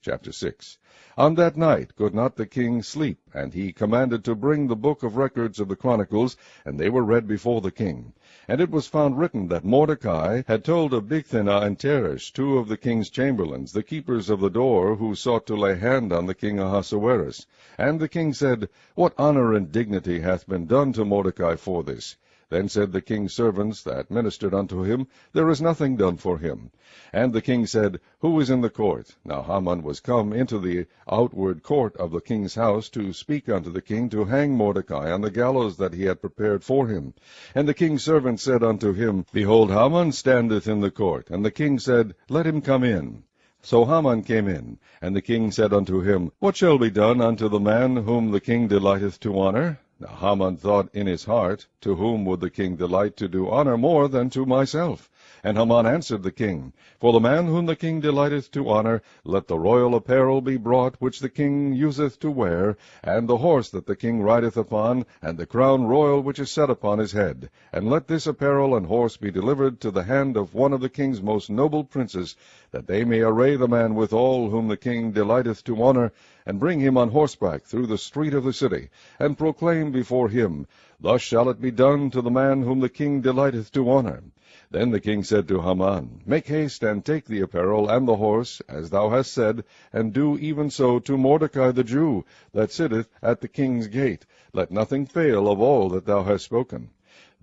Chapter 6. On that night could not the king sleep, and he commanded to bring the book of records of the Chronicles, and they were read before the king. And it was found written that Mordecai had told of Bigthana and Teresh, two of the king's chamberlains, the keepers of the door, who sought to lay hand on the king Ahasuerus. And the king said, What honor and dignity hath been done to Mordecai for this? Then said the king's servants that ministered unto him, There is nothing done for him. And the king said, Who is in the court? Now Haman was come into the outward court of the king's house to speak unto the king to hang Mordecai on the gallows that he had prepared for him. And the king's servant said unto him, Behold, Haman standeth in the court. And the king said, Let him come in. So Haman came in, and the king said unto him, What shall be done unto the man whom the king delighteth to honor? Now Haman thought in his heart, To whom would the king delight to do honor more than to myself? And Haman answered the king, For the man whom the king delighteth to honor, let the royal apparel be brought which the king useth to wear, and the horse that the king rideth upon, and the crown royal which is set upon his head. And let this apparel and horse be delivered to the hand of one of the king's most noble princes, that they may array the man withal whom the king delighteth to honor, and bring him on horseback through the street of the city, and proclaim before him, Thus shall it be done to the man whom the king delighteth to honor. Then the king said to Haman, Make haste, and take the apparel and the horse, as thou hast said, and do even so to Mordecai the Jew, that sitteth at the king's gate. Let nothing fail of all that thou hast spoken.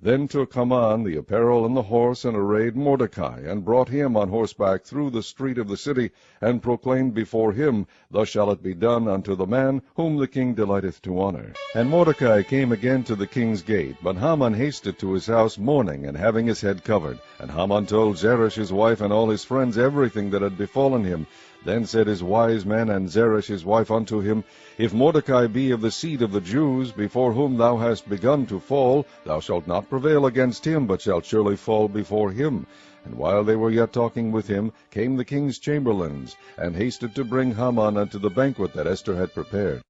Then took Haman the apparel and the horse, and arrayed Mordecai, and brought him on horseback through the street of the city, and proclaimed before him, Thus shall it be done unto the man whom the king delighteth to honor. And Mordecai came again to the king's gate, but Haman hasted to his house mourning, and having his head covered. And Haman told Zeresh his wife and all his friends everything that had befallen him. Then said his wise men and Zeresh his wife unto him, If Mordecai be of the seed of the Jews, before whom thou hast begun to fall, thou shalt not prevail against him, but shalt surely fall before him. And while they were yet talking with him, came the king's chamberlains, and hasted to bring Haman unto the banquet that Esther had prepared.